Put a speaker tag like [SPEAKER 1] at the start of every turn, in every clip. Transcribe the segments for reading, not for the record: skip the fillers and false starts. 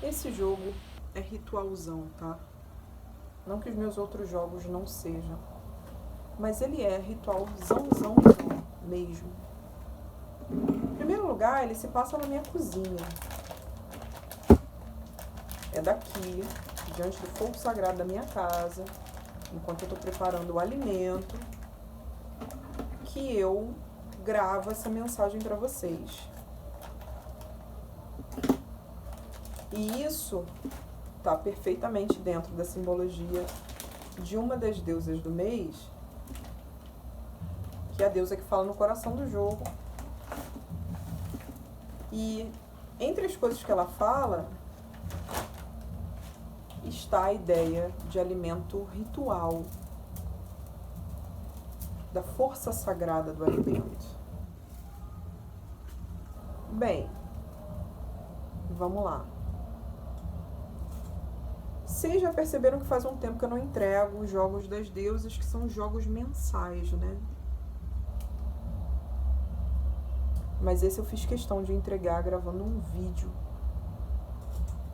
[SPEAKER 1] Esse jogo é ritualzão, tá? Não que os meus outros jogos não sejam, mas ele é ritualzão mesmo. Em primeiro lugar, ele se passa na minha cozinha. É daqui, diante do fogo sagrado da minha casa, enquanto eu estou preparando o alimento, que eu gravo essa mensagem para vocês. E isso está perfeitamente dentro da simbologia de uma das deusas do mês, que é a deusa que fala no coração do jogo. E entre as coisas que ela fala, está a ideia de alimento ritual, da força sagrada do alimento. Bem, vamos lá. Vocês já perceberam que faz um tempo que eu não entrego os jogos das deusas, que são jogos mensais, né? Mas esse eu fiz questão de entregar gravando um vídeo.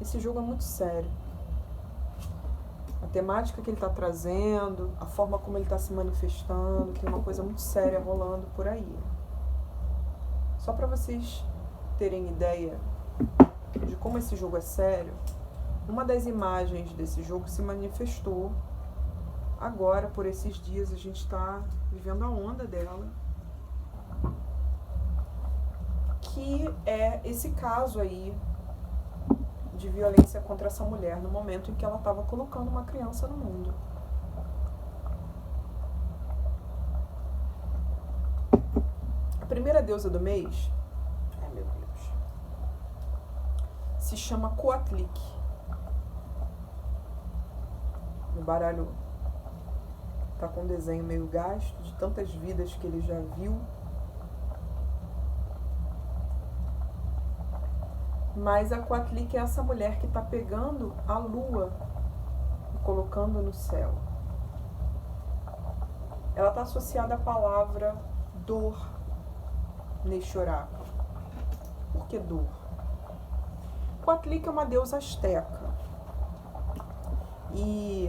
[SPEAKER 1] Esse jogo é muito sério. A temática que ele está trazendo, a forma como ele está se manifestando, tem uma coisa muito séria rolando por aí. Só para vocês terem ideia de como esse jogo é sério, uma das imagens desse jogo se manifestou agora, por esses dias. A gente está vivendo a onda dela, que é esse caso aí de violência contra essa mulher no momento em que ela estava colocando uma criança no mundo. A primeira deusa do mês, ai meu Deus, se chama Coatlic. O baralho tá com um desenho meio gasto, de tantas vidas que ele já viu. Mas a Coatlic é essa mulher que está pegando a lua e colocando no céu. Ela está associada à palavra dor neste oráculo. Por que dor? Coatlic é uma deusa asteca. E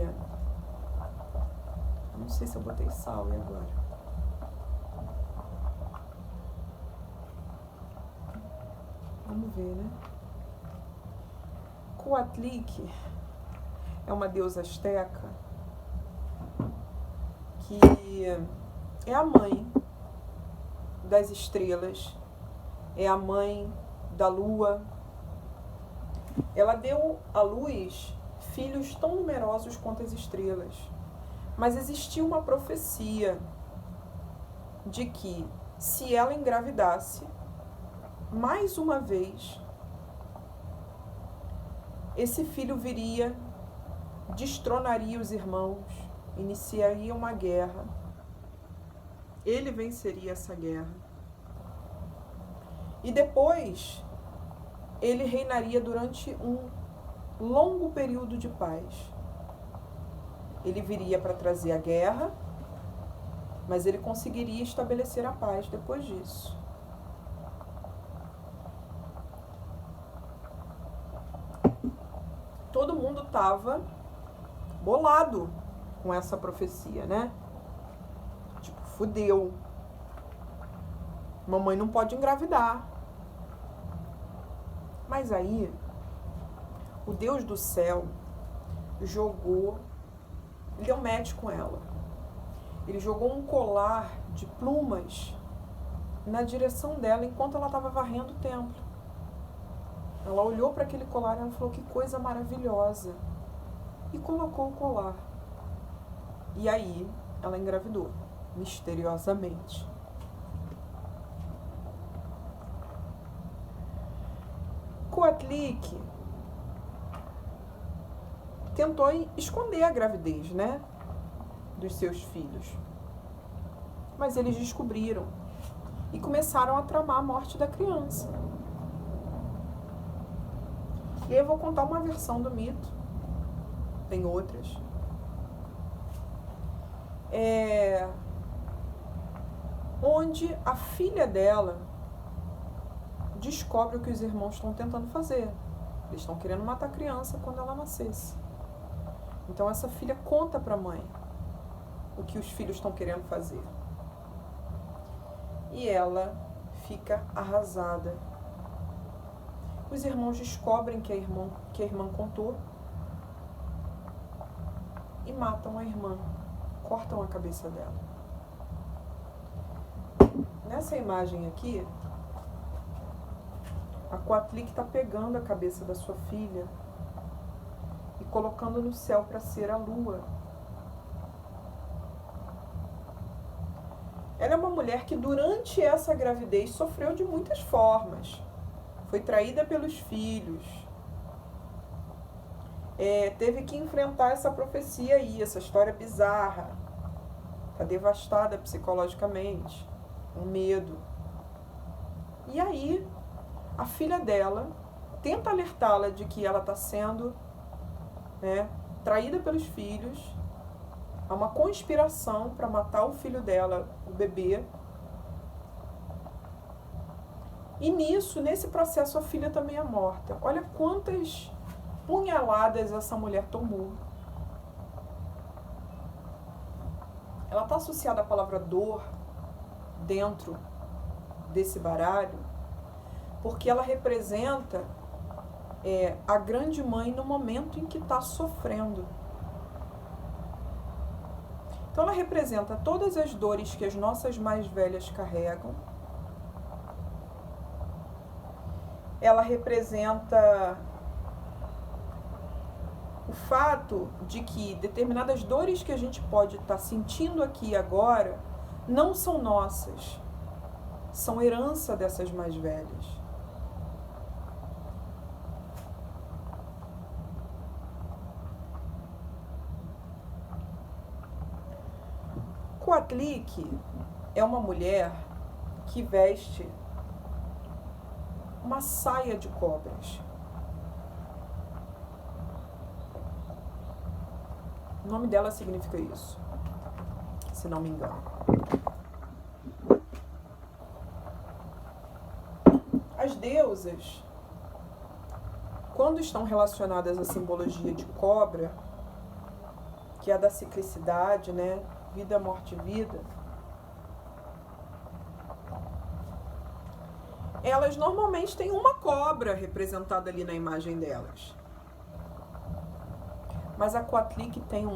[SPEAKER 1] eu não sei se eu botei sal e agora. Vamos ver, né? Coatlic é uma deusa asteca que é a mãe das estrelas, é a mãe da lua. Ela deu à luz filhos tão numerosos quanto as estrelas. Mas existia uma profecia de que, se ela engravidasse, mais uma vez, esse filho viria, destronaria os irmãos, iniciaria uma guerra. Ele venceria essa guerra. E depois, ele reinaria durante um longo período de paz. Ele viria para trazer a guerra, mas ele conseguiria estabelecer a paz depois disso. Todo mundo estava bolado com essa profecia, né? Tipo, fudeu. Mamãe não pode engravidar. Mas aí, o Deus do céu jogou, deu match com ela. Ele jogou um colar de plumas na direção dela enquanto ela estava varrendo o templo. Ela olhou para aquele colar e ela falou: que coisa maravilhosa. E colocou o colar. E aí ela engravidou, misteriosamente. Coatlic tentou esconder a gravidez, né, dos seus filhos. Mas eles descobriram e começaram a tramar a morte da criança. E aí eu vou contar uma versão do mito. Tem outras. Onde a filha dela descobre o que os irmãos estão tentando fazer. Eles estão querendo matar a criança quando ela nascesse. Então essa filha conta para a mãe o que os filhos estão querendo fazer. E ela fica arrasada. Os irmãos descobrem que a irmã contou e matam a irmã, cortam a cabeça dela. Nessa imagem aqui, a Coatlic está pegando a cabeça da sua filha e colocando no céu para ser a lua. Ela é uma mulher que durante essa gravidez sofreu de muitas formas. Foi traída pelos filhos. Teve que enfrentar essa profecia aí, essa história bizarra. Está devastada psicologicamente, com medo. E aí, a filha dela tenta alertá-la de que ela está sendo traída pelos filhos. Há uma conspiração para matar o filho dela, o bebê. E nesse processo, a filha também é morta. Olha quantas punhaladas essa mulher tomou. Ela está associada à palavra dor dentro desse baralho, porque ela representa a grande mãe no momento em que está sofrendo. Então ela representa todas as dores que as nossas mais velhas carregam. Ela representa o fato de que determinadas dores que a gente pode estar sentindo aqui agora não são nossas, são herança dessas mais velhas. Coatlic é uma mulher que veste uma saia de cobras. O nome dela significa isso, se não me engano. As deusas, quando estão relacionadas à simbologia de cobra, que é a da ciclicidade, né? Vida, morte e vida, elas normalmente têm uma cobra representada ali na imagem delas. Mas a Coatlic tem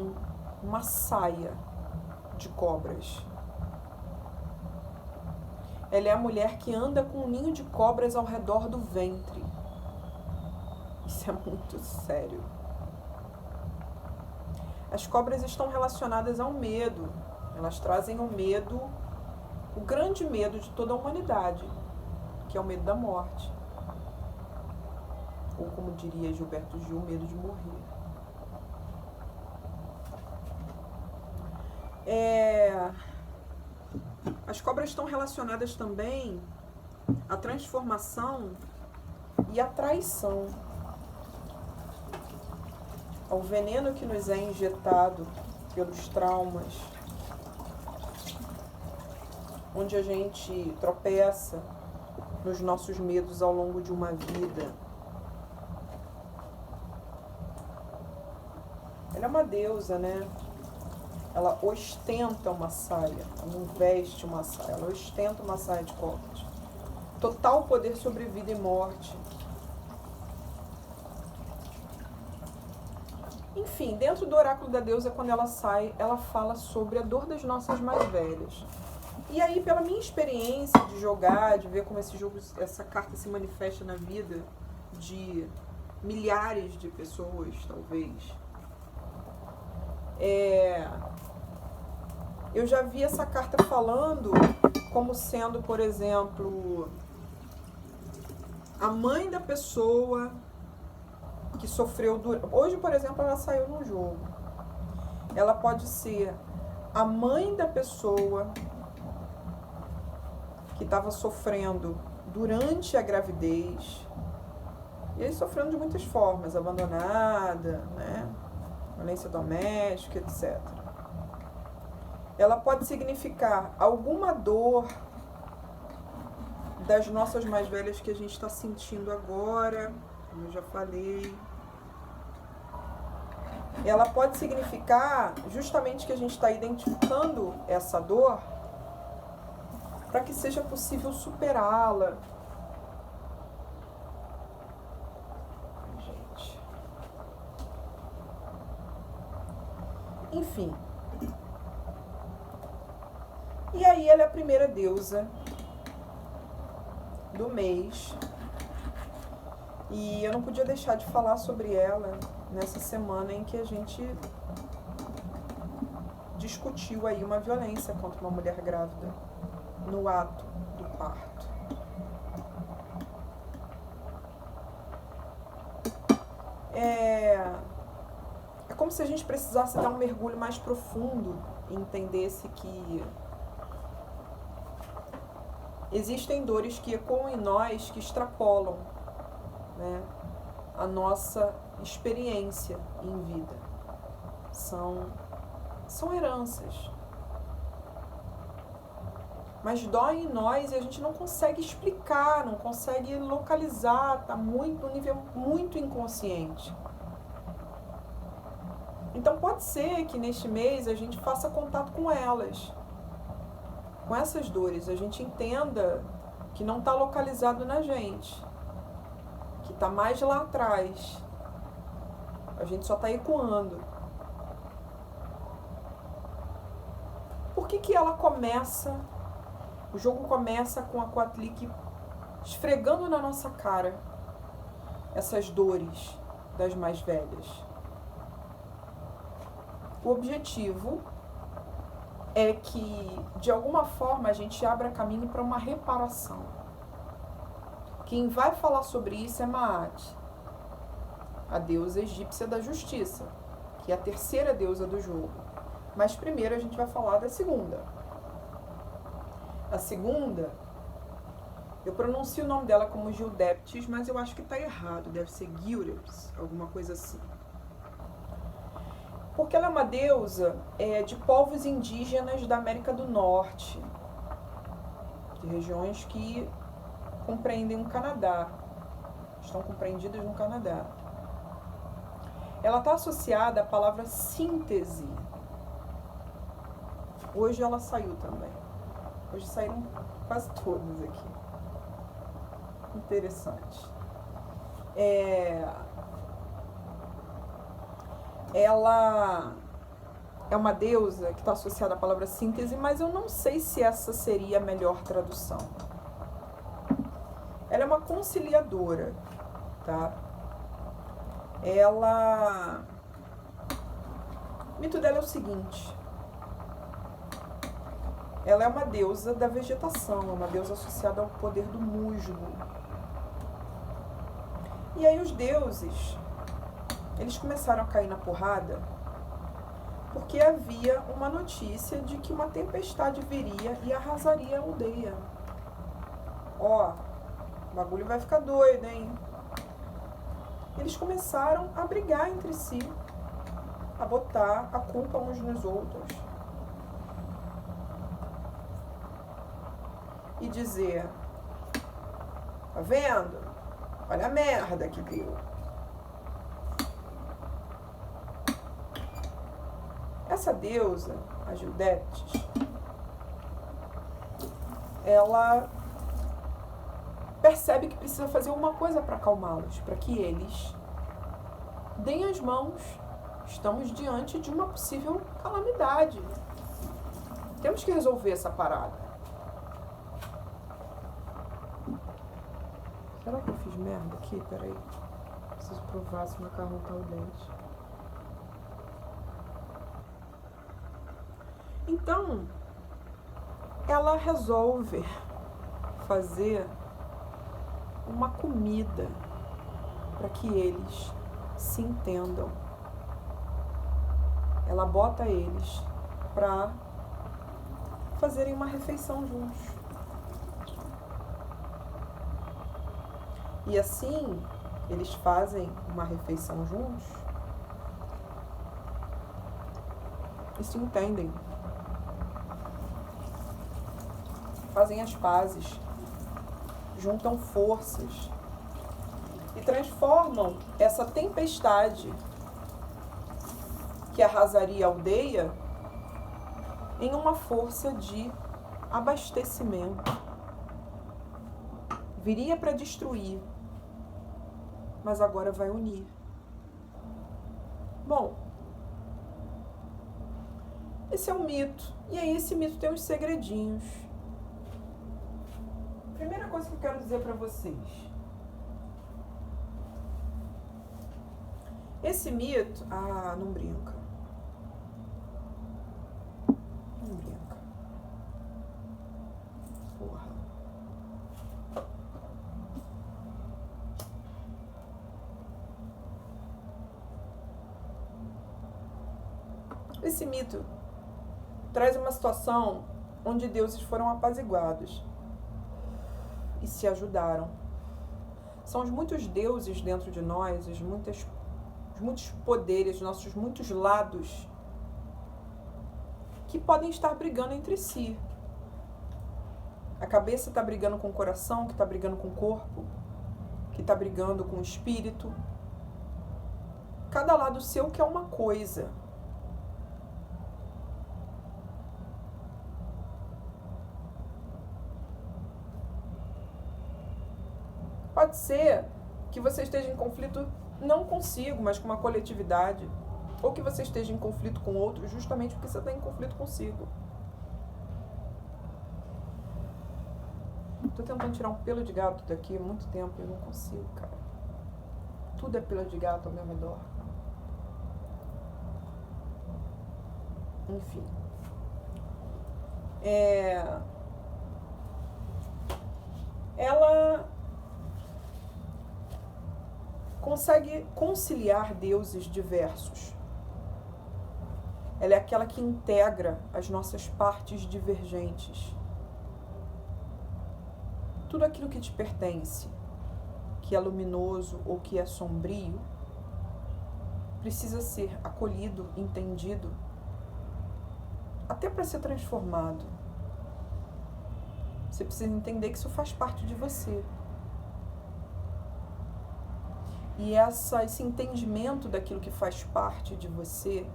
[SPEAKER 1] uma saia de cobras. Ela é a mulher que anda com um ninho de cobras ao redor do ventre. Isso é muito sério. As cobras estão relacionadas ao medo. Elas trazem o medo, o grande medo de toda a humanidade, que é o medo da morte. Ou como diria Gilberto Gil, o medo de morrer. As cobras estão relacionadas também à transformação e à traição, ao veneno que nos é injetado pelos traumas, onde a gente tropeça nos nossos medos ao longo de uma vida. Ela é uma deusa, né? Ela ostenta uma saia, ela não veste uma saia, ela ostenta uma saia de cobras. Total poder sobre vida e morte. Enfim, dentro do oráculo da deusa, quando ela sai, ela fala sobre a dor das nossas mais velhas. E aí, pela minha experiência de jogar, de ver como essa carta se manifesta na vida de milhares de pessoas, talvez, eu já vi essa carta falando como sendo, por exemplo, a mãe da pessoa que sofreu... Hoje, por exemplo, ela saiu num jogo. Ela pode ser a mãe da pessoa que estava sofrendo durante a gravidez. E aí sofrendo de muitas formas, abandonada, né? Violência doméstica, etc. Ela pode significar alguma dor das nossas mais velhas que a gente está sentindo agora, como eu já falei. Ela pode significar justamente que a gente está identificando essa dor para que seja possível superá-la. Gente. Enfim. E aí ela é a primeira deusa do mês. E eu não podia deixar de falar sobre ela nessa semana em que a gente discutiu aí uma violência contra uma mulher grávida no ato do parto. É como se a gente precisasse dar um mergulho mais profundo e entendesse que existem dores que ecoam em nós, que extrapolam, né, a nossa experiência em vida. São heranças. Mas dói em nós e a gente não consegue explicar, não consegue localizar, está muito, no nível muito inconsciente. Então pode ser que neste mês a gente faça contato com elas, com essas dores, a gente entenda que não está localizado na gente, que está mais lá atrás, a gente só está ecoando. Por que ela começa, o jogo começa com a Coatlic esfregando na nossa cara essas dores das mais velhas? O objetivo é que, de alguma forma, a gente abra caminho para uma reparação. Quem vai falar sobre isso é Maat, a deusa egípcia da justiça, que é a terceira deusa do jogo. Mas primeiro a gente vai falar da segunda. A segunda, eu pronuncio o nome dela como Gildeptis, mas eu acho que está errado, deve ser Gildeps, alguma coisa assim. Porque ela é uma deusa de povos indígenas da América do Norte, de regiões que compreendem o Canadá, estão compreendidas no Canadá. Ela está associada à palavra síntese. Hoje ela saiu também. Hoje saíram quase todas aqui. Interessante. Ela é uma deusa que está associada à palavra síntese, mas eu não sei se essa seria a melhor tradução. Ela é uma conciliadora, tá? O mito dela é o seguinte: ela é uma deusa da vegetação, uma deusa associada ao poder do musgo. E aí os deuses, eles começaram a cair na porrada porque havia uma notícia de que uma tempestade viria e arrasaria a aldeia. Ó, o bagulho vai ficar doido, hein? Eles começaram a brigar entre si, a botar a culpa uns nos outros. E dizer: tá vendo? Olha a merda que deu. Essa deusa, a Gildeptis, ela percebe que precisa fazer uma coisa para acalmá-los, para que eles deem as mãos. Estamos diante de uma possível calamidade. Temos que resolver essa parada. Será que eu fiz merda aqui? Peraí. Preciso provar se o macarrão tá ao dente. Então, ela resolve fazer uma comida para que eles se entendam. Ela bota eles para fazerem uma refeição juntos. E assim, eles fazem uma refeição juntos e se entendem. Fazem as pazes, juntam forças e transformam essa tempestade que arrasaria a aldeia em uma força de abastecimento. Viria para destruir, mas agora vai unir. Bom, esse é um mito. E aí esse mito tem uns segredinhos. Primeira coisa que eu quero dizer para vocês. Esse mito... Ah, não brinca. Não brinca. Porra. Esse mito traz uma situação onde deuses foram apaziguados e se ajudaram. São os muitos deuses dentro de nós, os muitos poderes, os nossos muitos lados que podem estar brigando entre si. A cabeça está brigando com o coração, que está brigando com o corpo, que está brigando com o espírito. Cada lado seu quer uma coisa. Pode ser que você esteja em conflito não consigo, mas com uma coletividade. Ou que você esteja em conflito com outro justamente porque você está em conflito consigo. Estou tentando tirar um pelo de gato daqui há muito tempo e não consigo, cara. Tudo é pelo de gato ao meu redor. Enfim. Ela consegue conciliar deuses diversos. Ela é aquela que integra as nossas partes divergentes. Tudo aquilo que te pertence, que é luminoso ou que é sombrio, precisa ser acolhido, entendido, até para ser transformado. Você precisa entender que isso faz parte de você. E esse entendimento daquilo que faz parte de você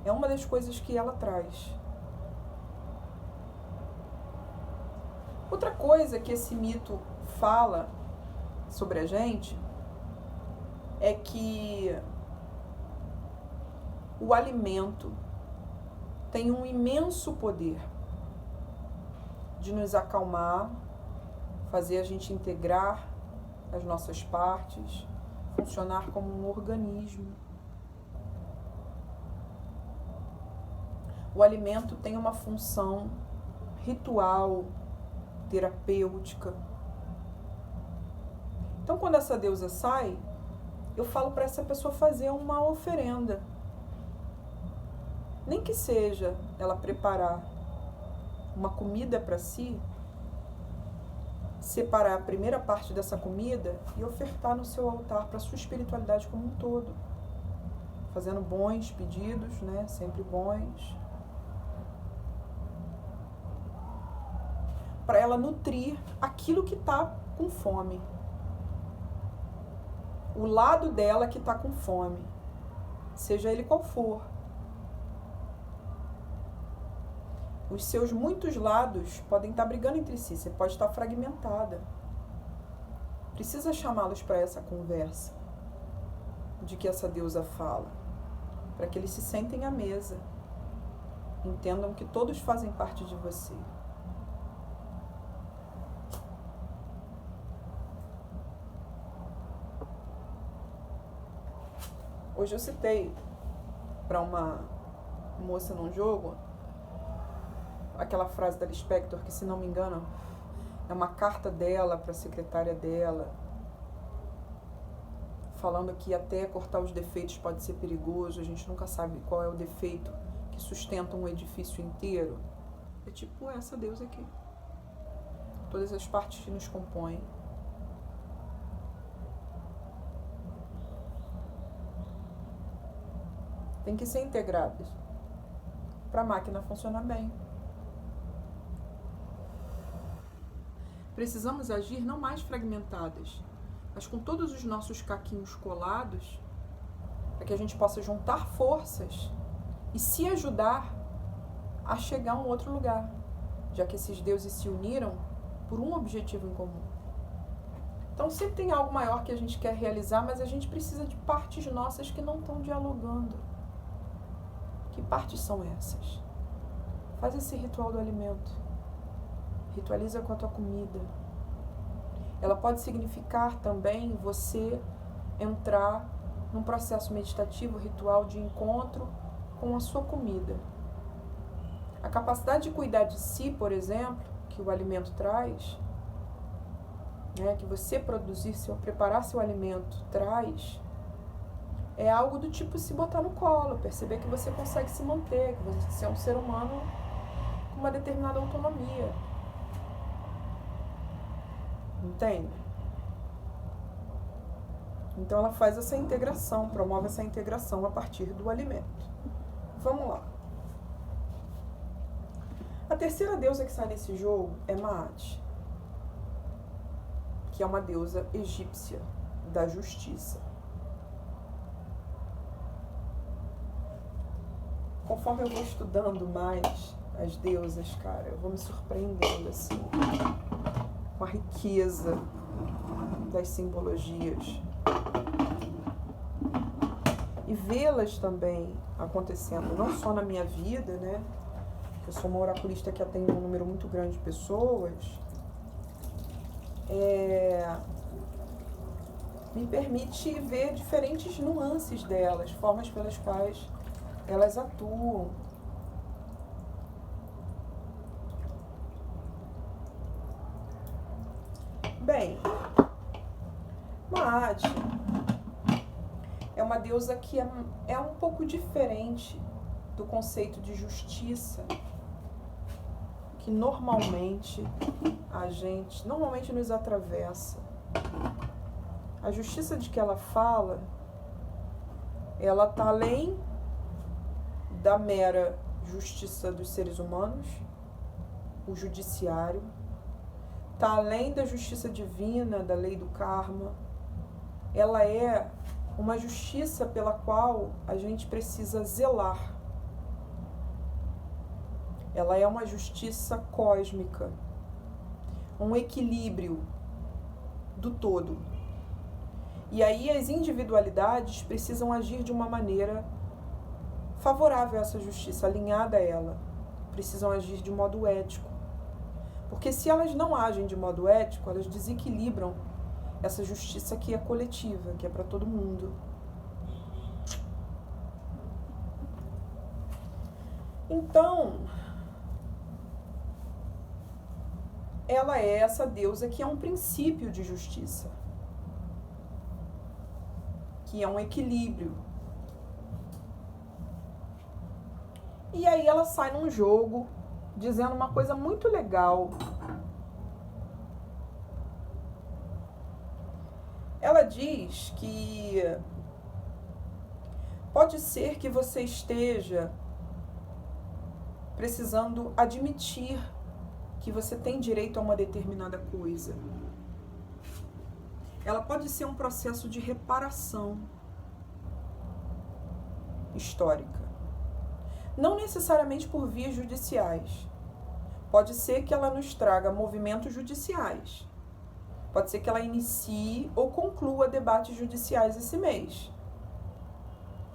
[SPEAKER 1] é uma das coisas que ela traz. Outra coisa que esse mito fala sobre a gente é que o alimento tem um imenso poder de nos acalmar, fazer a gente integrar as nossas partes, funcionar como um organismo. O alimento tem uma função ritual, terapêutica. Então, quando essa deusa sai, eu falo para essa pessoa fazer uma oferenda. Nem que seja ela preparar uma comida para si, separar a primeira parte dessa comida e ofertar no seu altar para a sua espiritualidade como um todo. Fazendo bons pedidos, né? Sempre bons. Para ela nutrir aquilo que está com fome. O lado dela que está com fome. Seja ele qual for. Os seus muitos lados podem estar brigando entre si, você pode estar fragmentada. Precisa chamá-los para essa conversa de que essa deusa fala, para que eles se sentem à mesa, entendam que todos fazem parte de você. Hoje eu citei para uma moça num jogo aquela frase da Lispector, que, se não me engano, é uma carta dela para a secretária dela, falando que até cortar os defeitos pode ser perigoso, a gente nunca sabe qual é o defeito que sustenta um edifício inteiro. É tipo essa deusa aqui. Todas as partes que nos compõem. Tem que ser integradas para a máquina funcionar bem. Precisamos agir não mais fragmentadas, mas com todos os nossos caquinhos colados, para que a gente possa juntar forças e se ajudar a chegar a um outro lugar, já que esses deuses se uniram por um objetivo em comum. Então sempre tem algo maior que a gente quer realizar, mas a gente precisa de partes nossas que não estão dialogando. Que partes são essas? Faz esse ritual do alimento. Ritualiza com a tua comida. Ela pode significar também você entrar num processo meditativo, ritual de encontro com a sua comida. A capacidade de cuidar de si, por exemplo, que o alimento traz, né, que você preparar seu alimento traz, é algo do tipo se botar no colo, perceber que você consegue se manter, que você é um ser humano com uma determinada autonomia. Entende? Então ela faz essa integração, promove essa integração a partir do alimento. Vamos lá. A terceira deusa que sai nesse jogo é Maat, que é uma deusa egípcia da justiça. Conforme eu vou estudando mais as deusas, cara, eu vou me surpreendendo assim com a riqueza das simbologias e vê-las também acontecendo não só na minha vida, né? Eu sou uma oraculista que atende um número muito grande de pessoas. Me permite ver diferentes nuances delas, formas pelas quais elas atuam. Bem, Maat é uma deusa que é um pouco diferente do conceito de justiça que normalmente nos atravessa. A justiça de que ela fala, ela está além da mera justiça dos seres humanos, o judiciário, está além da justiça divina, da lei do karma. Ela é uma justiça pela qual a gente precisa zelar. Ela é uma justiça cósmica, um equilíbrio do todo. E aí as individualidades precisam agir de uma maneira favorável a essa justiça, alinhada a ela. Precisam agir de modo ético. Porque se elas não agem de modo ético, elas desequilibram essa justiça que é coletiva, que é para todo mundo. Então, ela é essa deusa que é um princípio de justiça, que é um equilíbrio. E aí ela sai num jogo dizendo uma coisa muito legal. Ela diz que pode ser que você esteja precisando admitir que você tem direito a uma determinada coisa. Ela pode ser um processo de reparação histórica. Não necessariamente por vias judiciais. Pode ser que ela nos traga movimentos judiciais. Pode ser que ela inicie ou conclua debates judiciais esse mês.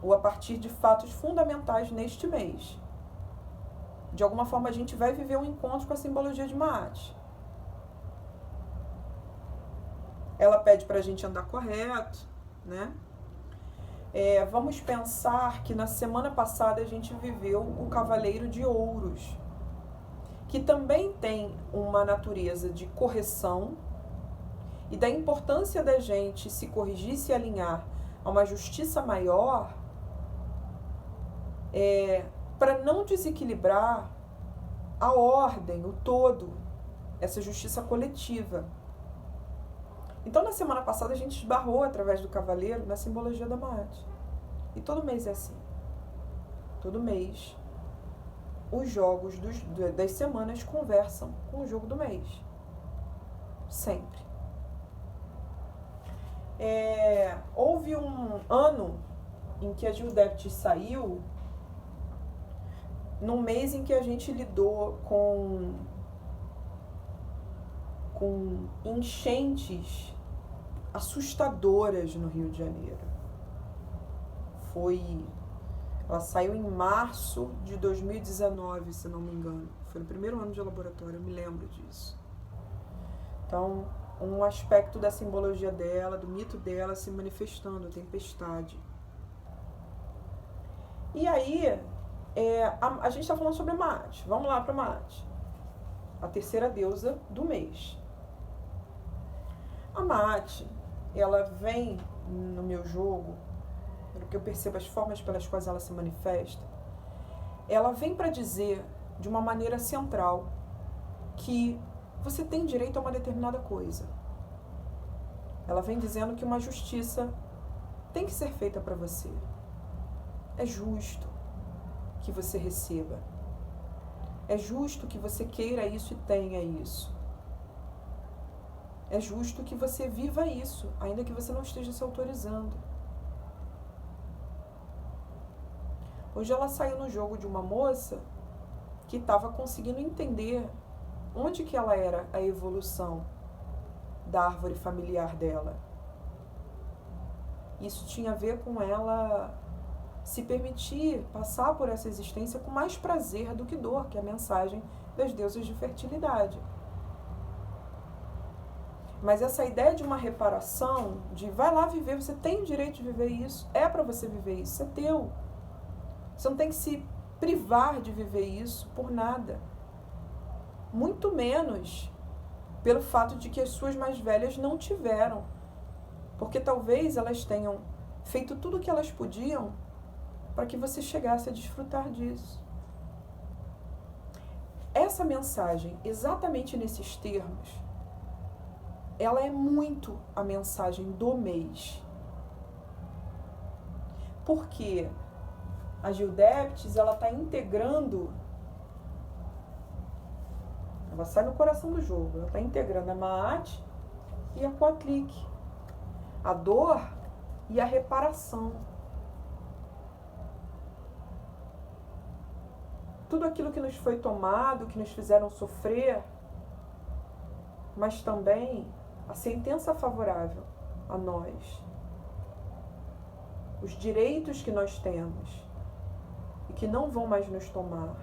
[SPEAKER 1] Ou a partir de fatos fundamentais neste mês. De alguma forma a gente vai viver um encontro com a simbologia de Maat. Ela pede para a gente andar correto, né? Vamos pensar que na semana passada a gente viveu o Cavaleiro de Ouros, que também tem uma natureza de correção e da importância da gente se corrigir, se alinhar a uma justiça maior, para não desequilibrar a ordem, o todo, essa justiça coletiva. Então, na semana passada, a gente esbarrou, através do cavaleiro, na simbologia da Maat. E todo mês é assim. Todo mês, os jogos das semanas conversam com o jogo do mês. Sempre. Houve um ano em que a Gil Debit saiu, num mês em que a gente lidou com enchentes assustadoras no Rio de Janeiro. Ela saiu em março de 2019, se não me engano. Foi no primeiro ano de laboratório, eu me lembro disso. Então, um aspecto da simbologia dela, do mito dela se manifestando, a tempestade. E aí, a gente está falando sobre Maat. Vamos lá para Maat, a terceira deusa do mês. A Maat, ela vem no meu jogo, pelo que eu percebo as formas pelas quais ela se manifesta, ela vem para dizer, de uma maneira central, que você tem direito a uma determinada coisa. Ela vem dizendo que uma justiça tem que ser feita para você. É justo que você receba. É justo que você queira isso e tenha isso. É justo que você viva isso, ainda que você não esteja se autorizando. Hoje ela saiu no jogo de uma moça que estava conseguindo entender onde que ela era a evolução da árvore familiar dela. Isso tinha a ver com ela se permitir passar por essa existência com mais prazer do que dor, que é a mensagem das deusas de fertilidade. Mas essa ideia de uma reparação, de vai lá viver, você tem o direito de viver isso, é para você viver isso, é teu. Você não tem que se privar de viver isso por nada. Muito menos pelo fato de que as suas mais velhas não tiveram. Porque talvez elas tenham feito tudo o que elas podiam para que você chegasse a desfrutar disso. Essa mensagem, exatamente nesses termos, ela é muito a mensagem do mês. Porque a Gil Debit, ela está integrando, ela sai no coração do jogo, ela está integrando a Maat e a Coatlic, a dor e a reparação. Tudo aquilo que nos foi tomado, que nos fizeram sofrer, mas também a sentença favorável a nós, os direitos que nós temos e que não vão mais nos tomar.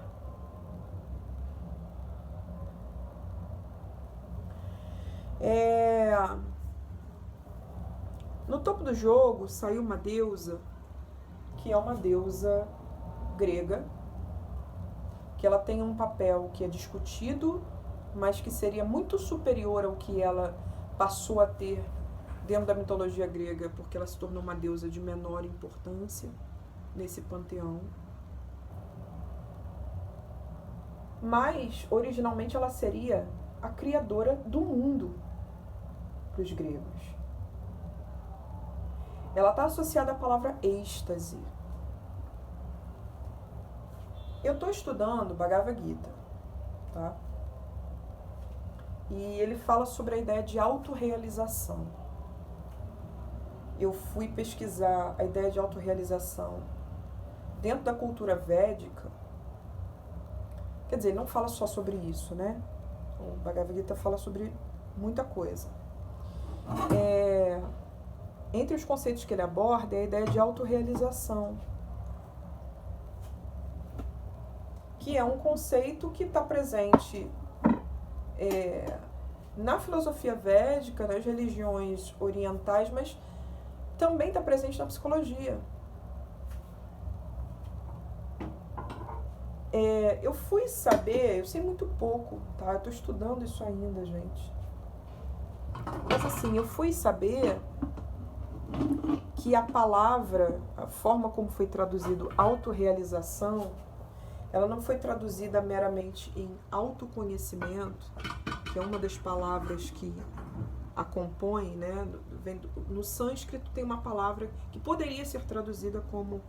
[SPEAKER 1] No topo do jogo saiu uma deusa, que é uma deusa grega, que ela tem um papel que é discutido, mas que seria muito superior ao que ela passou a ter dentro da mitologia grega, porque ela se tornou uma deusa de menor importância nesse panteão. Mas, originalmente, ela seria a criadora do mundo para os gregos. Ela está associada à palavra êxtase. Eu estou estudando Bhagavad Gita, tá? E ele fala sobre a ideia de autorrealização. Eu fui pesquisar a ideia de autorrealização dentro da cultura védica. Quer dizer, ele não fala só sobre isso, né? O Bhagavad Gita fala sobre muita coisa. Entre os conceitos que ele aborda é a ideia de autorrealização, que é um conceito que está presente na filosofia védica, nas religiões orientais, mas também está presente na psicologia. Eu fui saber, eu sei muito pouco, tá? Eu estou estudando isso ainda, gente. Mas assim, eu fui saber que a palavra, a forma como foi traduzido autorrealização, ela não foi traduzida meramente em autoconhecimento, que é uma das palavras que a compõe, né? No sânscrito tem uma palavra que poderia ser traduzida como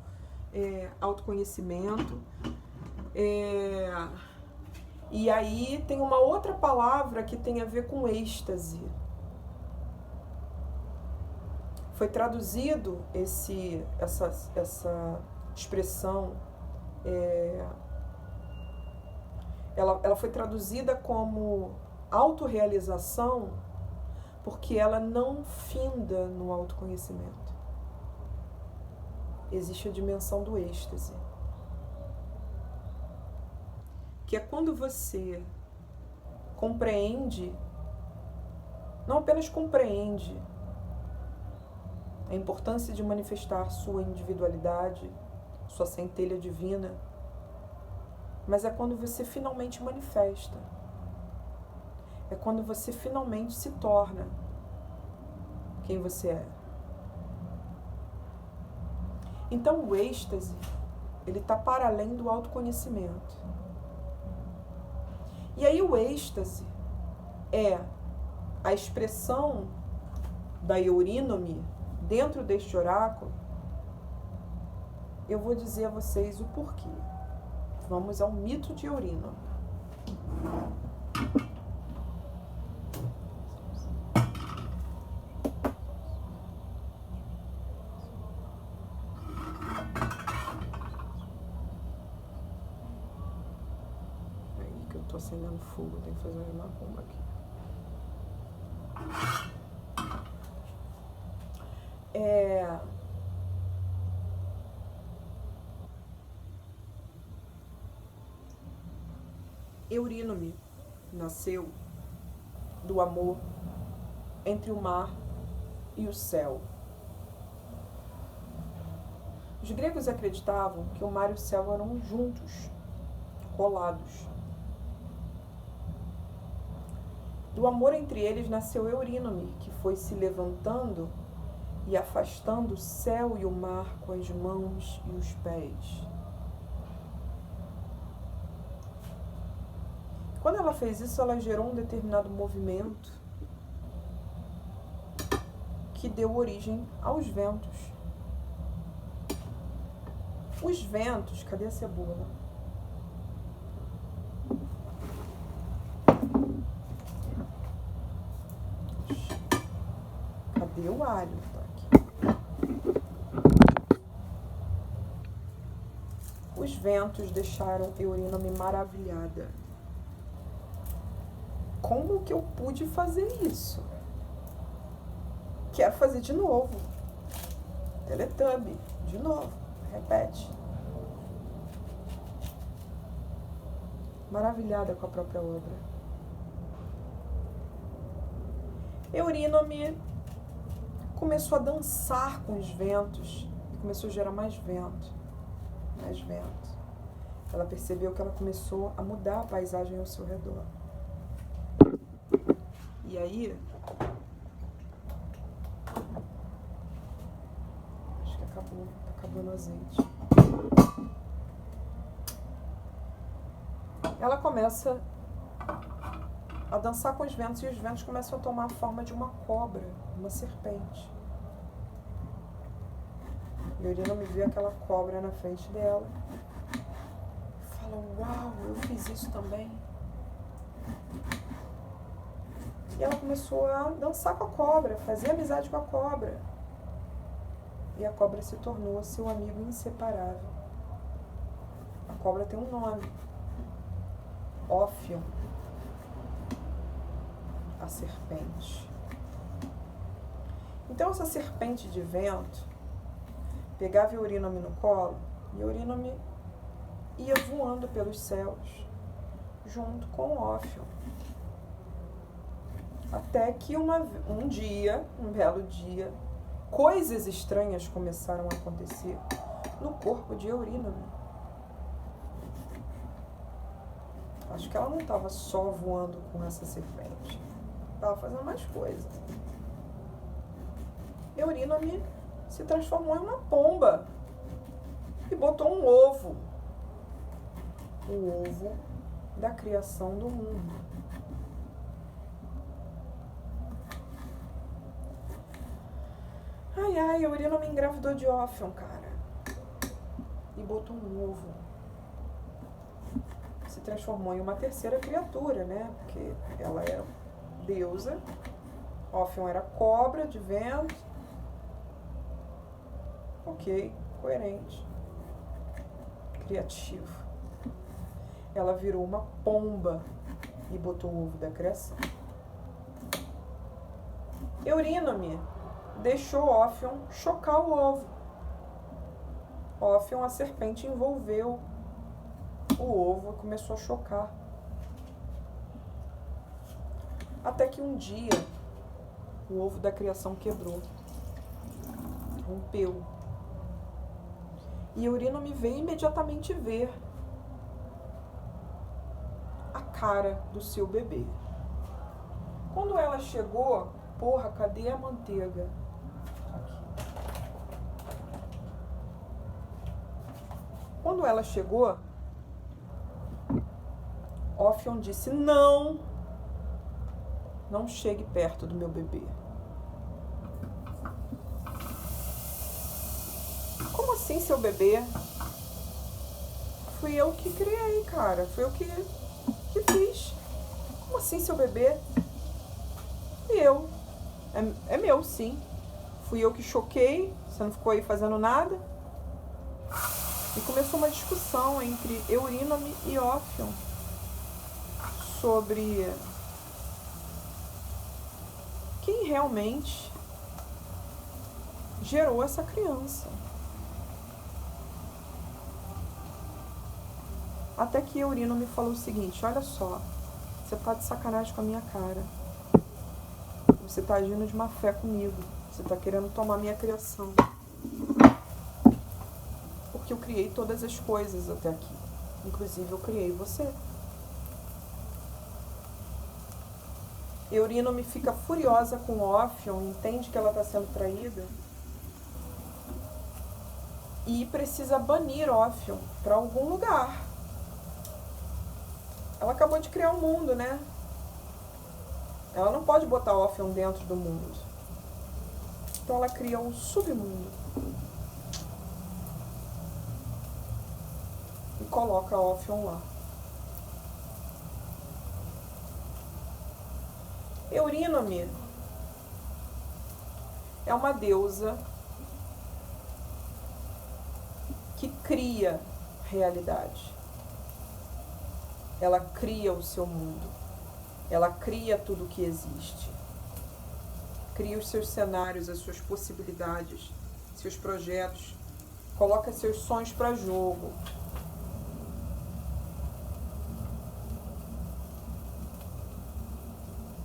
[SPEAKER 1] autoconhecimento. E aí tem uma outra palavra que tem a ver com êxtase. Foi traduzido essa expressão, ela foi traduzida como autorrealização porque ela não finda no autoconhecimento. Existe a dimensão do êxtase, que é quando você compreende, não apenas compreende a importância de manifestar sua individualidade, sua centelha divina, mas é quando você finalmente manifesta. É quando você finalmente se torna quem você é. Então o êxtase, ele está para além do autoconhecimento. E aí o êxtase é a expressão da Eurínome dentro deste oráculo. Eu vou dizer a vocês o porquê. Vamos ao mito de Eurínome. Aí que eu tô acendendo fogo, tem que fazer uma macumba aqui. Eurínome nasceu do amor entre o mar e o céu. Os gregos acreditavam que o mar e o céu eram juntos, colados. Do amor entre eles nasceu Eurínome, que foi se levantando e afastando o céu e o mar com as mãos e os pés. Quando ela fez isso, ela gerou um determinado movimento que deu origem aos ventos. Os ventos, cadê a cebola? Cadê o alho? Tá aqui. Os ventos deixaram Eurínome maravilhada. Como que eu pude fazer isso? Quero fazer de novo. Teletubby, de novo. Repete. Maravilhada com a própria obra. Eurínome começou a dançar com os ventos e começou a gerar mais vento. Mais vento. Ela percebeu que ela começou a mudar a paisagem ao seu redor. E aí, acho que acabou, tá acabando o azeite. Ela começa a dançar com os ventos e os ventos começam a tomar a forma de uma cobra, uma serpente. E Eurínome viu aquela cobra na frente dela. Fala, uau, eu fiz isso também. E ela começou a dançar com a cobra, fazer amizade com a cobra. E a cobra se tornou seu amigo inseparável. A cobra tem um nome. Ófion. A serpente. Então essa serpente de vento pegava Eurínome no colo e Eurínome ia voando pelos céus junto com Ófion. Até que um belo dia, coisas estranhas começaram a acontecer no corpo de Eurínome. Acho que ela não estava só voando com essa serpente. Estava fazendo mais coisas. Eurínome se transformou em uma pomba e botou um ovo. O ovo da criação do mundo. Ai, Eurínome engravidou de Ófion, cara. E botou um ovo. Se transformou em uma terceira criatura, né? Porque ela era deusa. Ófion era cobra de vento. Ok, coerente, criativo. Ela virou uma pomba e botou o ovo da criação. Eurínome deixou Ófion chocar o ovo. Ófion, a serpente, envolveu o ovo e começou a chocar. Até que um dia o ovo da criação quebrou, rompeu. E Eurínome veio imediatamente ver a cara do seu bebê. Quando ela chegou, porra, cadê a manteiga? Aqui. Quando ela chegou, Ófion disse: não chegue perto do meu bebê. Como assim, seu bebê? Fui eu que criei, cara. Fui eu que fiz. Como assim, seu bebê? E eu. É meu, sim. Fui eu que choquei. Você não ficou aí fazendo nada? E começou uma discussão entre Eurínome e Ófion sobre quem realmente gerou essa criança. Até que Eurínome falou o seguinte: olha só, você tá de sacanagem com a minha cara. Você tá agindo de má fé comigo. Você tá querendo tomar minha criação. Porque eu criei todas as coisas até aqui. Inclusive eu criei você. Eurínome fica furiosa com Ófion, entende que ela está sendo traída e precisa banir Ófion para algum lugar. Ela acabou de criar um mundo, né? Ela não pode botar Ófion dentro do mundo. Então ela cria um submundo e coloca Ófion lá. Eurínome é uma deusa que cria realidade. Ela cria o seu mundo. Ela cria tudo o que existe. Cria os seus cenários, as suas possibilidades, seus projetos. Coloca seus sonhos para jogo.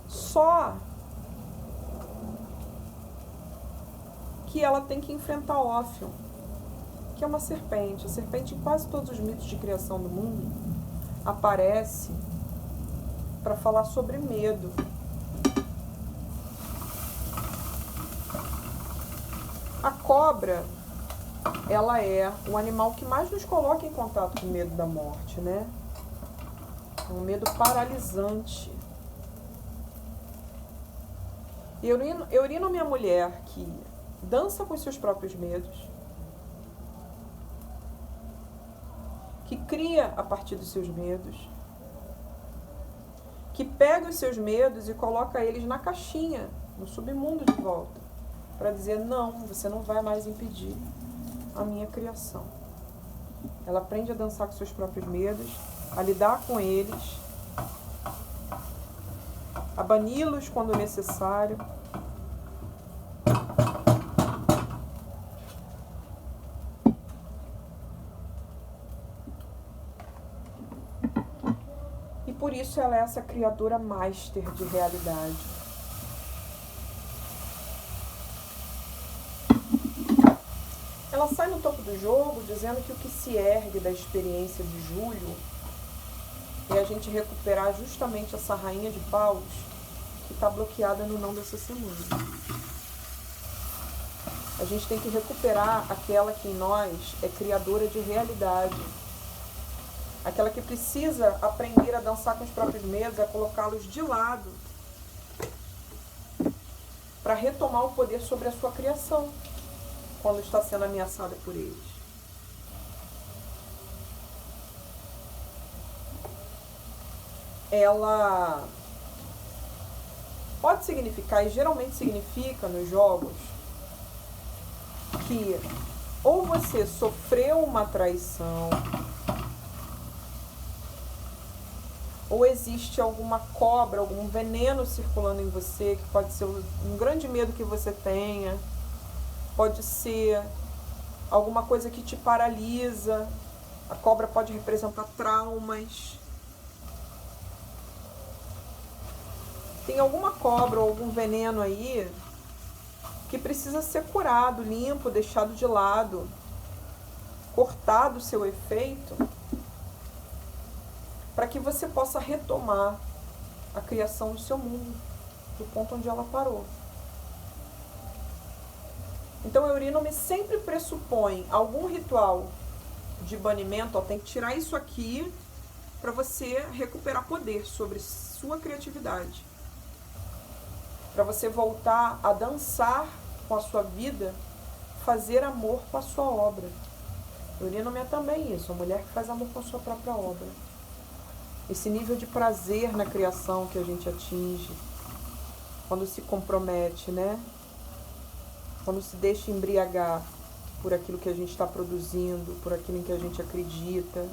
[SPEAKER 1] Só que ela tem que enfrentar Ófion, que é uma serpente. A serpente, em quase todos os mitos de criação do mundo, aparece para falar sobre medo. A cobra, ela é o animal que mais nos coloca em contato com o medo da morte, né? É um medo paralisante. Eurínome é a mulher que dança com os seus próprios medos, que cria a partir dos seus medos, que pega os seus medos e coloca eles na caixinha, no submundo de volta, para dizer: não, você não vai mais impedir a minha criação. Ela aprende a dançar com seus próprios medos, a lidar com eles, a bani-los quando necessário. E por isso ela é essa criadora master de realidade. Ela sai no topo do jogo dizendo que o que se ergue da experiência de Júlio é a gente recuperar justamente essa rainha de paus que está bloqueada no não dessa semana. A gente tem que recuperar aquela que em nós é criadora de realidade. Aquela que precisa aprender a dançar com os próprios medos, a colocá-los de lado para retomar o poder sobre a sua criação quando está sendo ameaçada por eles. Ela pode significar, e geralmente significa nos jogos, que ou você sofreu uma traição, ou existe alguma cobra, algum veneno circulando em você, que pode ser um grande medo que você tenha, pode ser alguma coisa que te paralisa. A cobra pode representar traumas. Tem alguma cobra ou algum veneno aí que precisa ser curado, limpo, deixado de lado, cortado o seu efeito, para que você possa retomar a criação do seu mundo, do ponto onde ela parou. Então, Eurínome sempre pressupõe algum ritual de banimento. Ó, tem que tirar isso aqui para você recuperar poder sobre sua criatividade, para você voltar a dançar com a sua vida, fazer amor com a sua obra. Eurínome é também isso, a mulher que faz amor com a sua própria obra. Esse nível de prazer na criação que a gente atinge quando se compromete, né? Quando se deixa embriagar por aquilo que a gente está produzindo, por aquilo em que a gente acredita.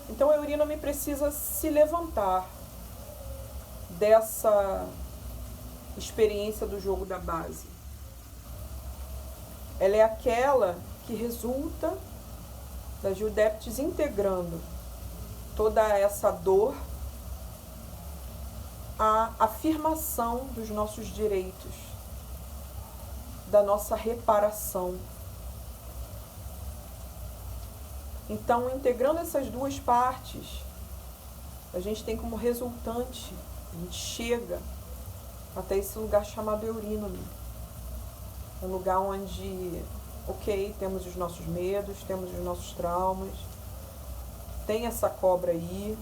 [SPEAKER 1] Então, Eurínome precisa se levantar dessa experiência do jogo da base. Ela é aquela que resulta da Judéptes integrando toda essa dor à afirmação dos nossos direitos, da nossa reparação. Então, integrando essas duas partes, a gente tem como resultante, a gente chega até esse lugar chamado Eurínome. Um lugar onde, ok, temos os nossos medos, temos os nossos traumas, tem essa cobra aí,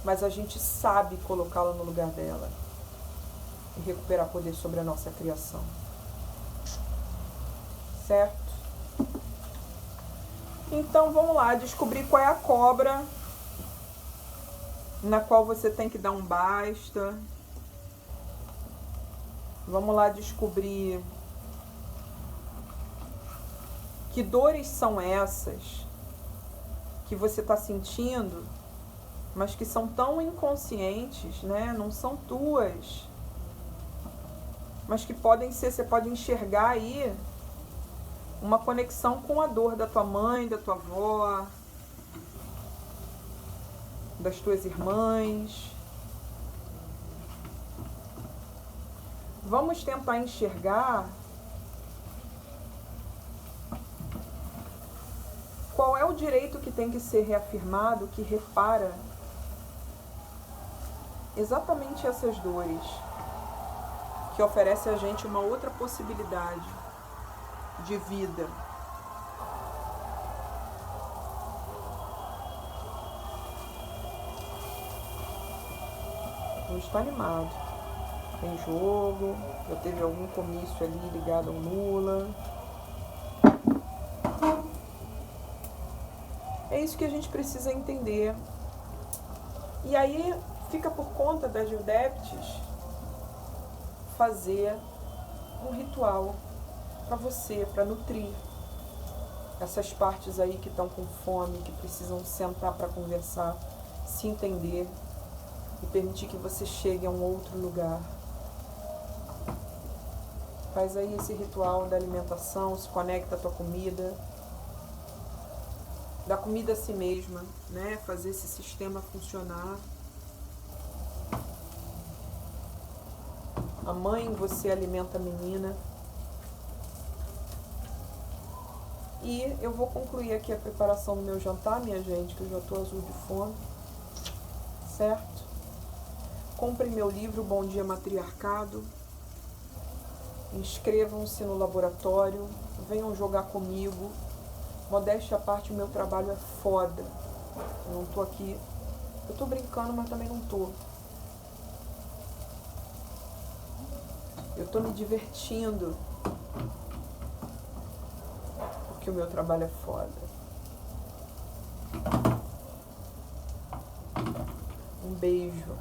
[SPEAKER 1] mas a gente sabe colocá-la no lugar dela e recuperar poder sobre a nossa criação. Certo? Então vamos lá, descobrir qual é a cobra na qual você tem que dar um basta. Vamos lá descobrir que dores são essas que você está sentindo, mas que são tão inconscientes, né? Não são tuas, mas que podem ser, você pode enxergar aí uma conexão com a dor da tua mãe, da tua avó, das tuas irmãs. Vamos tentar enxergar qual é o direito que tem que ser reafirmado, que repara exatamente essas dores, que oferece a gente uma outra possibilidade de vida. Hoje está animado. Tem jogo, já teve algum comício ali ligado ao Lula. É isso que a gente precisa entender. E aí fica por conta da Judéptes fazer um ritual para você, para nutrir essas partes aí que estão com fome, que precisam sentar para conversar, se entender e permitir que você chegue a um outro lugar. Faz aí esse ritual da alimentação, se conecta à tua comida, da comida a si mesma, né? Fazer esse sistema funcionar. A mãe em você alimenta a menina. E eu vou concluir aqui a preparação do meu jantar, minha gente, que eu já estou azul de fome. Certo? Comprem meu livro Bom Dia Matriarcado. Inscrevam-se no laboratório. Venham jogar comigo. Modéstia à parte, o meu trabalho é foda. Eu não tô aqui... Eu tô brincando, mas também não tô. Eu tô me divertindo. Porque o meu trabalho é foda. Um beijo.